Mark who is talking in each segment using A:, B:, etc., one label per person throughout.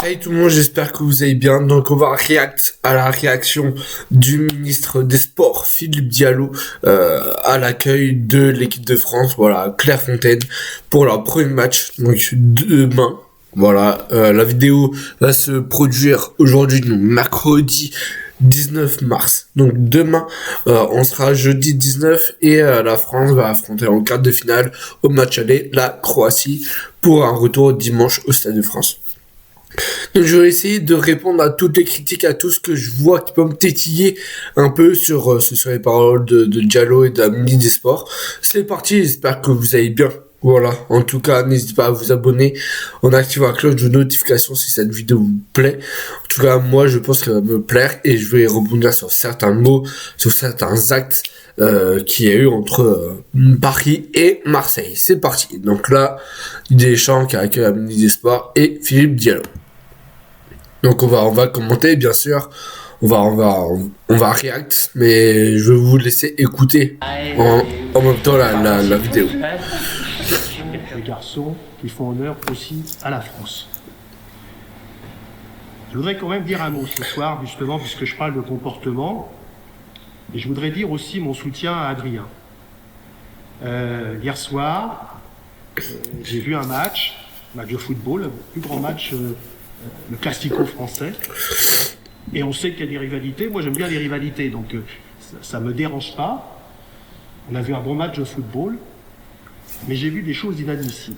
A: Salut tout le monde, j'espère que vous allez bien. Donc on va react à la réaction du ministre des Sports, Philippe Diallo, à l'accueil de l'équipe de France, voilà, Clairefontaine, pour leur premier match, donc demain. Voilà, la vidéo va se produire aujourd'hui, donc mercredi 19 mars. Donc demain, on sera jeudi 19 et la France va affronter en quart de finale au match aller la Croatie pour un retour dimanche au Stade de France. Donc je vais essayer de répondre à toutes les critiques, à tout ce que je vois qui peut me tétiller un peu sur les paroles de Diallo et de la ministre des Sports. C'est parti, j'espère que vous allez bien. Voilà, en tout cas, n'hésitez pas à vous abonner en activant la cloche de notification si cette vidéo vous plaît. En tout cas, moi, je pense qu'elle va me plaire et je vais rebondir sur certains mots, sur certains actes qu'il y a eu entre Paris et Marseille. C'est parti. Donc là, Deschamps qui accueille la ministre des Sports et Philippe Diallo. Donc on va commenter, bien sûr. On va react, mais je vais vous laisser écouter en même temps la vidéo.
B: Les garçons qui font honneur aussi à la France. Je voudrais quand même dire un mot ce soir, justement, puisque je parle de comportement. Et je voudrais dire aussi mon soutien à Adrien. Hier soir, j'ai vu un match de football, le plus grand match, le classico français. Et on sait qu'il y a des rivalités. Moi, j'aime bien les rivalités, donc ça me dérange pas. On a vu un bon match de football, mais j'ai vu des choses inadmissibles.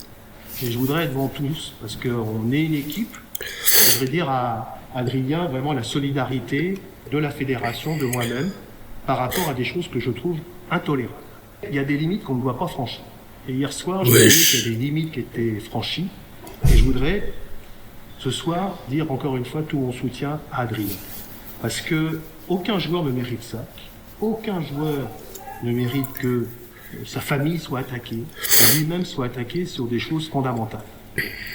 B: Et je voudrais devant tous, parce qu'on est une équipe, je voudrais dire à Adrien vraiment la solidarité de la fédération, de moi-même, par rapport à des choses que je trouve intolérables. Il y a des limites qu'on ne doit pas franchir. Et hier soir, je voulais qu'il y a des limites qui étaient franchies. Et je voudrais, ce soir, dire encore une fois tout mon soutien à Adrien. Parce que aucun joueur ne mérite ça. Aucun joueur ne mérite que sa famille soit attaquée, que lui-même soit attaqué sur des choses fondamentales.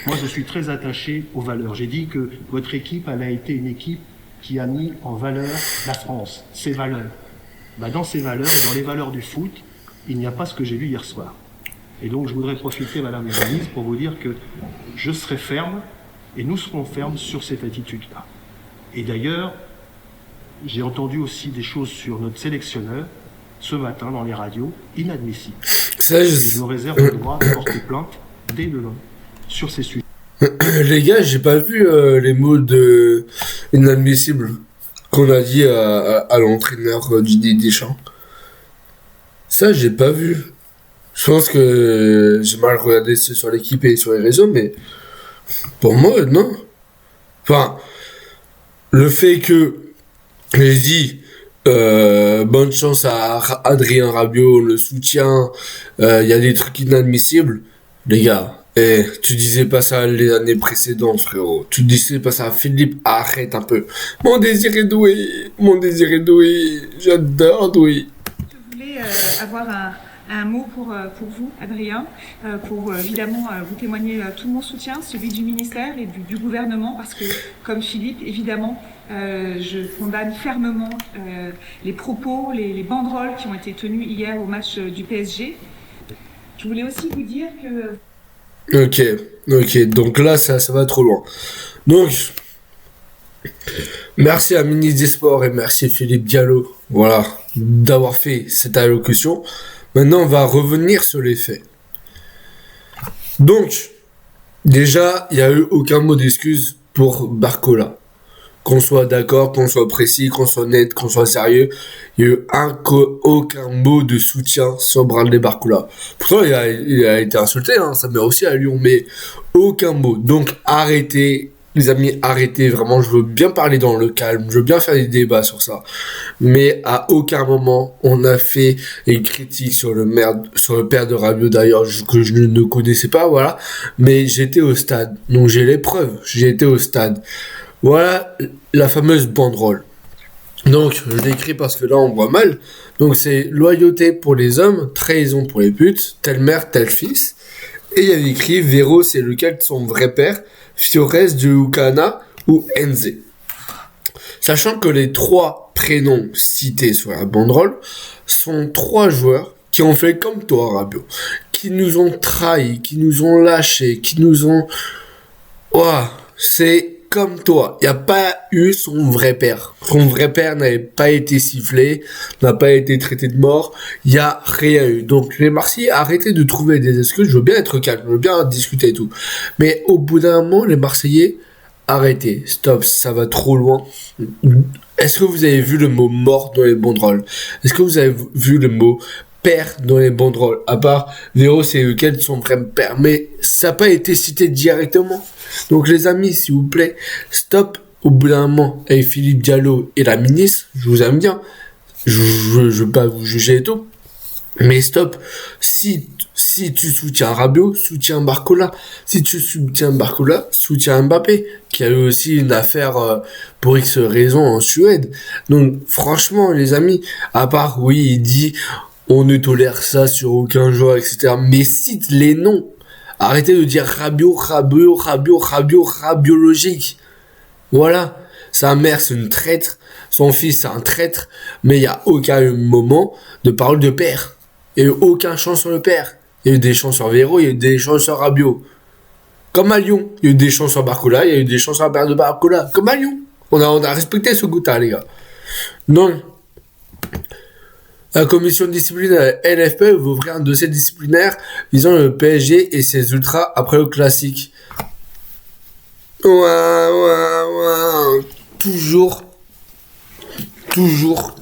B: Moi, je suis très attaché aux valeurs. J'ai dit que votre équipe, elle a été une équipe qui a mis en valeur la France, ses valeurs. Dans ces valeurs, dans les valeurs du foot, il n'y a pas ce que j'ai vu hier soir. Et donc, je voudrais profiter, Madame la Ministre, pour vous dire que je serai ferme, et nous serons fermes sur cette attitude-là. Et d'ailleurs, j'ai entendu aussi des choses sur notre sélectionneur, ce matin, dans les radios, inadmissibles. Et je me réserve le droit de porter plainte dès demain sur ces sujets.
A: Les gars, j'ai pas vu les mots de inadmissible qu'on a dit à l'entraîneur Didier Deschamps. Ça, j'ai pas vu. Je pense que j'ai mal regardé sur l'équipe et sur les réseaux, mais pour moi, non. Enfin, le fait que j'ai dit bonne chance à Adrien Rabiot, le soutien, il y a des trucs inadmissibles, les gars. Tu disais pas ça les années précédentes, frérot. Tu disais pas ça à Philippe, arrête un peu. Mon Désiré Doué, j'adore Doué.
C: Je voulais avoir un mot pour vous, Adrien, pour évidemment vous témoigner tout mon soutien, celui du ministère et du gouvernement, parce que comme Philippe, évidemment, je condamne fermement les propos, les banderoles qui ont été tenues hier au match du PSG. Je voulais aussi vous dire que...
A: Ok, donc là, ça va trop loin. Donc, merci à ministre des Sports et merci Philippe Diallo, voilà, d'avoir fait cette allocution. Maintenant, on va revenir sur les faits. Donc, déjà, il n'y a eu aucun mot d'excuse pour Barcola. Qu'on soit d'accord, qu'on soit précis, qu'on soit net, qu'on soit sérieux, il n'y a eu aucun mot de soutien sur Bradley Barcola. Pourtant, il a été insulté, hein, sa mère aussi à Lyon, mais aucun mot. Donc, arrêtez, les amis, arrêtez, vraiment, je veux bien parler dans le calme, je veux bien faire des débats sur ça. Mais à aucun moment, on a fait une critique sur le père de Rabiot, d'ailleurs, que je ne connaissais pas, voilà. Mais j'étais au stade, donc j'ai les preuves, j'ai été au stade. Voilà la fameuse banderole. Donc, je l'écris parce que là, on voit mal. Donc, c'est loyauté pour les hommes, trahison pour les putes, telle mère, tel fils. Et il y a écrit Véro, c'est lequel de son vrai père, Fiores, Giucana ou Enze. Sachant que les trois prénoms cités sur la banderole sont trois joueurs qui ont fait comme toi, Rabiot, qui nous ont trahis, qui nous ont lâchés, qui nous ont... Ouah, c'est comme toi, il n'y a pas eu son vrai père. Son vrai père n'avait pas été sifflé, n'a pas été traité de mort, il n'y a rien eu. Donc les Marseillais, arrêtez de trouver des excuses, je veux bien être calme, je veux bien discuter et tout. Mais au bout d'un moment, les Marseillais, arrêtez, stop, ça va trop loin. Est-ce que vous avez vu le mot mort dans les banderoles? Est-ce que vous avez vu le mot père dans les banderoles? À part Véro, c'est lequel de son vrai père, mais ça n'a pas été cité directement. Donc les amis, s'il vous plaît, stop au bout d'un moment. Et Philippe Diallo et la ministre, je vous aime bien, je veux pas vous juger et tout, mais stop. Si tu soutiens Rabiot, soutiens Barcola. Si tu soutiens Barcola, soutiens Mbappé, qui a eu aussi une affaire pour X raisons en Suède. Donc franchement les amis, à part oui il dit on ne tolère ça sur aucun joueur, etc. Mais cite les noms. Arrêtez de dire rabiologique. Voilà. Sa mère, c'est une traître. Son fils, c'est un traître. Mais il n'y a aucun moment de parole de père. Il n'y a eu aucun chant sur le père. Il y a eu des chants sur Véro, il y a eu des chants sur Rabiot. Comme à Lyon. Il y a eu des chants sur Barcola, il y a eu des chants sur la père de Barcola. Comme à Lyon. On a respecté ce goût-là, les gars. Non. La commission de discipline LFP va ouvrir un dossier disciplinaire visant le PSG et ses ultras après le classique. Ouais. Toujours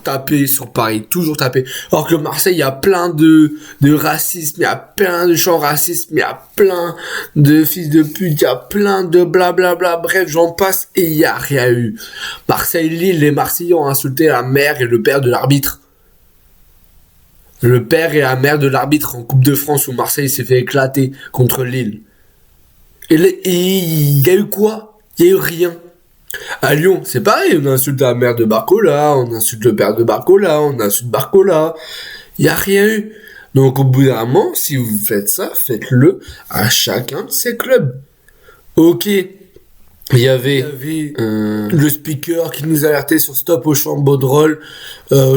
A: taper sur Paris, toujours taper. Alors que Marseille, il y a plein de racisme, il y a plein de chants racistes, il y a plein de fils de pute, il y a plein de blablabla, bref, j'en passe et il n'y a rien eu. Marseille-Lille, les Marseillais ont insulté la mère et le père de l'arbitre. Le père et la mère de l'arbitre en Coupe de France où Marseille s'est fait éclater contre Lille. Et il y a eu quoi? Il y a eu rien. À Lyon, c'est pareil, on insulte la mère de Barcola, on insulte le père de Barcola, on insulte Barcola. Il n'y a rien eu. Donc au bout d'un moment, si vous faites ça, faites-le à chacun de ces clubs. Ok. Il y avait le speaker qui nous alertait sur stop au chant banderole,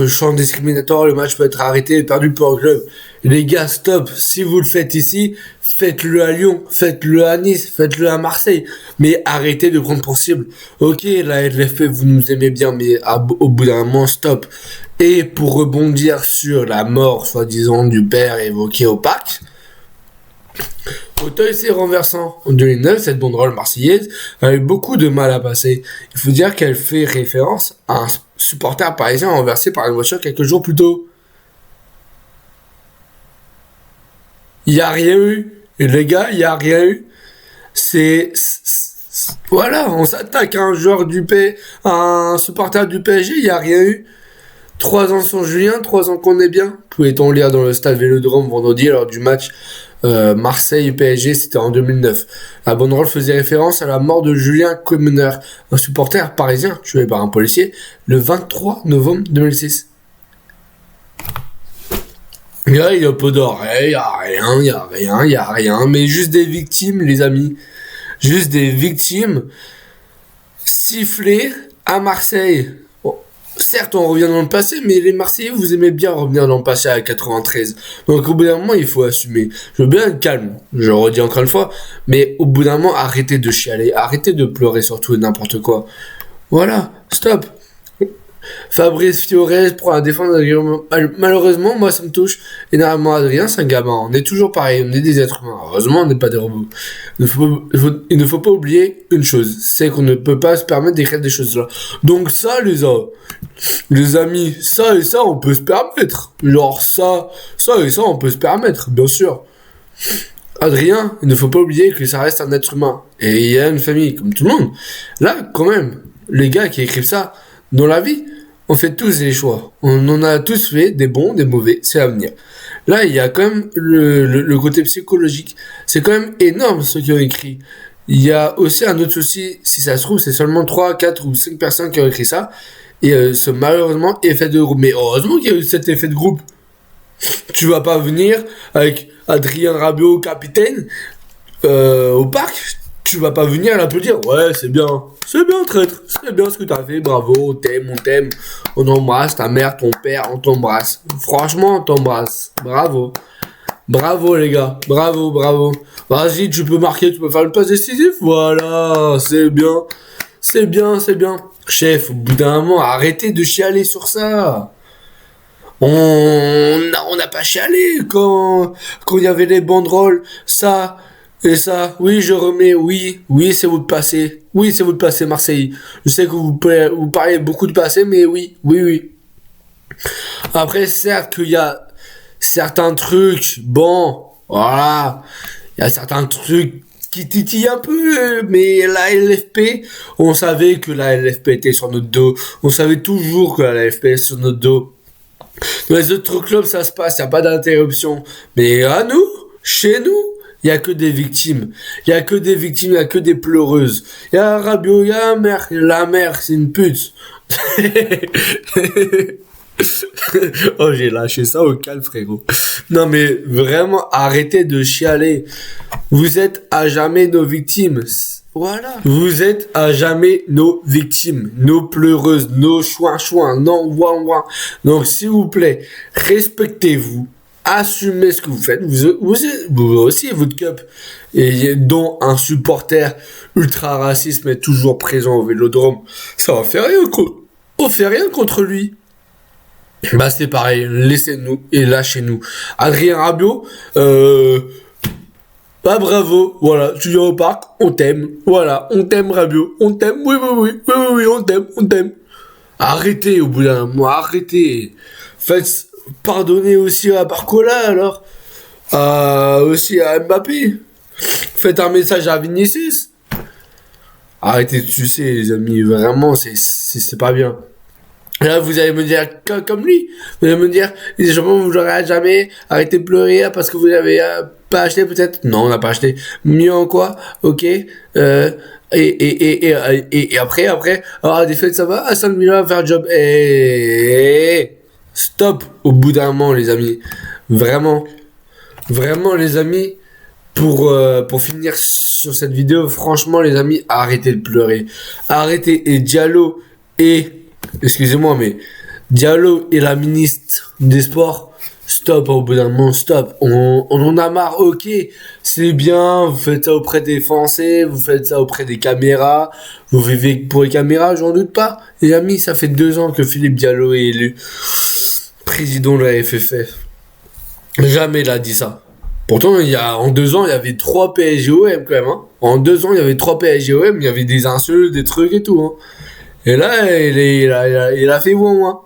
A: chant discriminatoire, le match peut être arrêté et perdu pour un club. Les gars, stop. Si vous le faites ici, faites-le à Lyon, faites-le à Nice, faites-le à Marseille. Mais arrêtez de prendre pour cible. Ok, la LFP, vous nous aimez bien, mais au bout d'un moment, stop. Et pour rebondir sur la mort, soi-disant, du père évoqué au parc, Auteuil, c'est renversant. En 2009, cette banderole marseillaise a eu beaucoup de mal à passer. Il faut dire qu'elle fait référence à un supporter parisien renversé par une voiture quelques jours plus tôt. Il n'y a rien eu. Et les gars, il n'y a rien eu. Voilà, on s'attaque à un joueur à un supporter du PSG, il n'y a rien eu. 3 ans sans Julien, 3 ans qu'on est bien. Pouvait-on lire dans le stade Vélodrome vendredi lors du match Marseille-PSG, c'était en 2009. La banderole faisait référence à la mort de Julien Quemener, un supporter parisien tué par un policier le 23 novembre 2006. Là, il y a peu d'oreilles, il y a rien, mais juste des victimes, les amis. Juste des victimes sifflées à Marseille. Bon, certes, on revient dans le passé, mais les Marseillais, vous aimez bien revenir dans le passé à 93. Donc, au bout d'un moment, il faut assumer. Je veux bien être calme, je redis encore une fois, mais au bout d'un moment, arrêtez de chialer, arrêtez de pleurer sur tout et n'importe quoi. Voilà, stop. Fabrice Fiorez prend la défense d'Adrien. Malheureusement, moi, ça me touche énormément. Adrien, c'est un gamin. On est toujours pareil. On est des êtres humains. Heureusement, on n'est pas des robots. Il ne faut pas oublier une chose. C'est qu'on ne peut pas se permettre d'écrire des choses là. Donc ça, les amis, ça et ça, on peut se permettre. Genre ça et ça, on peut se permettre, bien sûr. Adrien, il ne faut pas oublier que ça reste un être humain. Et il y a une famille, comme tout le monde. Là, quand même, les gars qui écrivent ça, dans la vie, on fait tous des choix. On en a tous fait, des bons, des mauvais, c'est l'avenir. Là, il y a quand même le côté psychologique. C'est quand même énorme ceux qui ont écrit. Il y a aussi un autre souci, si ça se trouve, c'est seulement 3, 4 ou 5 personnes qui ont écrit ça. Et ce malheureusement effet de groupe. Mais heureusement qu'il y a eu cet effet de groupe. Tu vas pas venir avec Adrien Rabiot, capitaine, au parc. Tu vas pas venir l'applaudir. Ouais, c'est bien, traître. C'est bien ce que t'as fait. Bravo, on t'aime. On embrasse ta mère, ton père, on t'embrasse. Franchement, on t'embrasse. Bravo, les gars. Bravo. Vas-y, tu peux marquer, tu peux faire le passe décisif. Voilà, c'est bien. c'est bien, c'est bien. Chef, au bout d'un moment, arrêtez de chialer sur ça. On n'a pas chialé quand il y avait les banderoles, ça et ça. Oui, je remets, oui, c'est votre passé. Oui, c'est votre passé, Marseille. Je sais que vous parlez beaucoup de passé, mais oui. Après, certes qu'il y a certains trucs, bon, voilà, il y a certains trucs qui titillent un peu, mais la LFP, on savait que la LFP était sur notre dos. On savait toujours que la LFP était sur notre dos. Dans les autres clubs, ça se passe, il n'y a pas d'interruption. Mais à nous, chez nous, il n'y a que des victimes. Il n'y a que des victimes, il n'y a que des pleureuses. Il y a un Rabiot, il y a un mère. La mère, c'est une pute. Oh, j'ai lâché ça au calme, frérot. Non, mais vraiment, arrêtez de chialer. Vous êtes à jamais nos victimes. Voilà. Vous êtes à jamais nos victimes, nos pleureuses, nos chouin-chouin, non ouin-ouin. Donc, s'il vous plaît, respectez-vous. Assumez ce que vous faites. Vous aussi, votre cup. Et dont un supporter ultra raciste est toujours présent au Vélodrome. Ça va faire rien, on fait rien contre lui. Bah, c'est pareil. Laissez-nous et lâchez-nous. Adrien Rabiot, bah bravo, voilà, tu viens au parc, on t'aime, voilà, on t'aime Rabiot, on t'aime, oui, on t'aime. Arrêtez au bout d'un moment, arrêtez. Faites pardonner aussi à Barcola alors, aussi à Mbappé. Faites un message à Vinicius. Arrêtez de sucer les amis, vraiment, c'est pas bien. Là, vous allez me dire, comme lui, vous allez me dire, les gens, vous l'aurez jamais, arrêtez de pleurer parce que vous avez pas acheté peut-être. Non, on n'a pas acheté. Mieux en quoi? Ok. Et après, alors, des fêtes, ça va, à 5 000 € faire job. Stop, au bout d'un moment, les amis. Vraiment, les amis, pour finir sur cette vidéo, franchement, les amis, arrêtez de pleurer. Arrêtez, et Diallo excusez-moi, mais Diallo et la ministre des Sports, stop, au bout d'un moment, stop. On en a marre, ok, c'est bien, vous faites ça auprès des Français, vous faites ça auprès des caméras, vous vivez pour les caméras, j'en doute pas. Les amis, ça fait 2 ans que Philippe Diallo est élu président de la FFF. Jamais il a dit ça. Pourtant, en 2 ans, il y avait 3 PSGOM quand même, hein. En 2 ans, il y avait 3 PSGOM, il y avait des insultes, des trucs et tout, hein. Et là, il a fait ouin-ouin.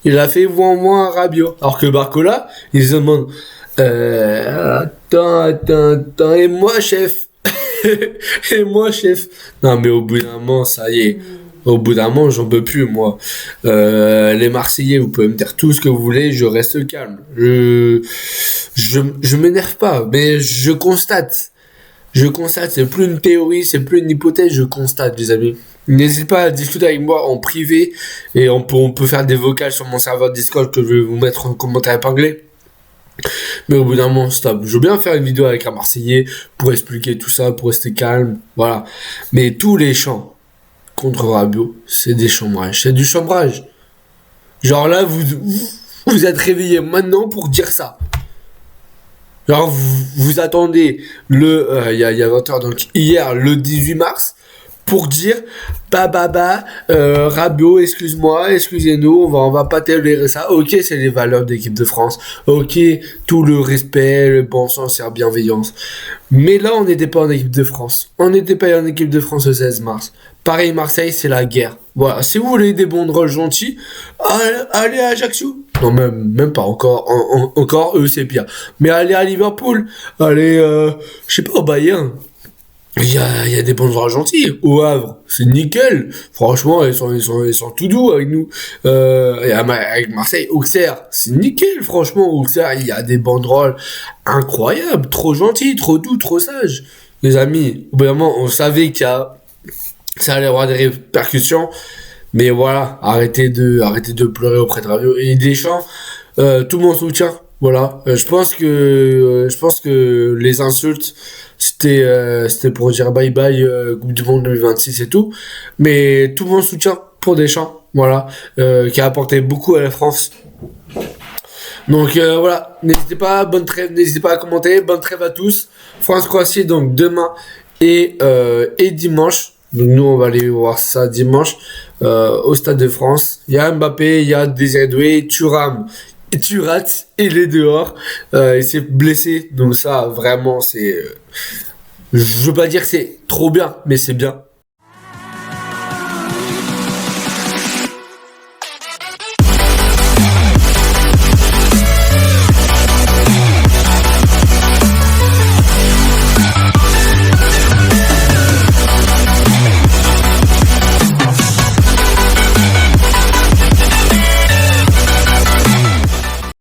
A: Il a fait ouin-ouin à Rabiot. Alors que Barcola, il se demande, attends, et moi, chef? Non, mais au bout d'un moment, ça y est. Au bout d'un moment, j'en peux plus, moi. Les Marseillais, vous pouvez me dire tout ce que vous voulez, je reste calme. Je m'énerve pas, mais je constate, c'est plus une théorie, c'est plus une hypothèse, je constate, les amis. N'hésitez pas à discuter avec moi en privé et on peut faire des vocales sur mon serveur Discord que je vais vous mettre en commentaire épinglé. Mais au bout d'un moment, stop. Je veux bien faire une vidéo avec un Marseillais pour expliquer tout ça, pour rester calme, voilà. Mais tous les chants contre Rabiot, c'est des chambrages, c'est du chambrage. Genre là, vous êtes réveillés maintenant pour dire ça. Genre vous attendez il y a 20 heures, donc hier, le 18 mars, pour dire Rabiot, excusez-nous, on va pas tolérer ça. Ok, c'est les valeurs de l'équipe de France. Ok, tout le respect, le bon sens et la bienveillance. Mais là, on n'était pas en équipe de France. On n'était pas en équipe de France le 16 mars. Pareil, Marseille, c'est la guerre. Voilà, si vous voulez des banderoles gentils, allez à Ajaccio. Non, même pas, encore eux, c'est pire. Mais allez à Liverpool, allez, je sais pas, au Bayern. Il y a des banderoles gentils. Au Havre, c'est nickel. Franchement, ils sont tout doux avec nous. Et avec Marseille, Auxerre, c'est nickel. Franchement, Auxerre, il y a des banderoles incroyables, trop gentils, trop doux, trop sages. Les amis, au bout d'un moment, on savait ça allait avoir des répercussions. Mais voilà, arrêtez de pleurer auprès de Rabiot. Et Deschamps, tout mon soutien. Voilà, je pense que les insultes, c'était pour dire bye bye Coupe du Monde 2026 et tout, mais tout mon soutien pour Deschamps, voilà, qui a apporté beaucoup à la France. Donc voilà, n'hésitez pas à commenter, bonne trêve à tous. France-Croatie donc demain et dimanche. Donc nous, on va aller voir ça dimanche au Stade de France. Il y a Mbappé, il y a Désiré Doué, Thuram, et tu rates, il est dehors. Il s'est blessé. Donc ça, vraiment, c'est... je veux pas dire que c'est trop bien, mais c'est bien.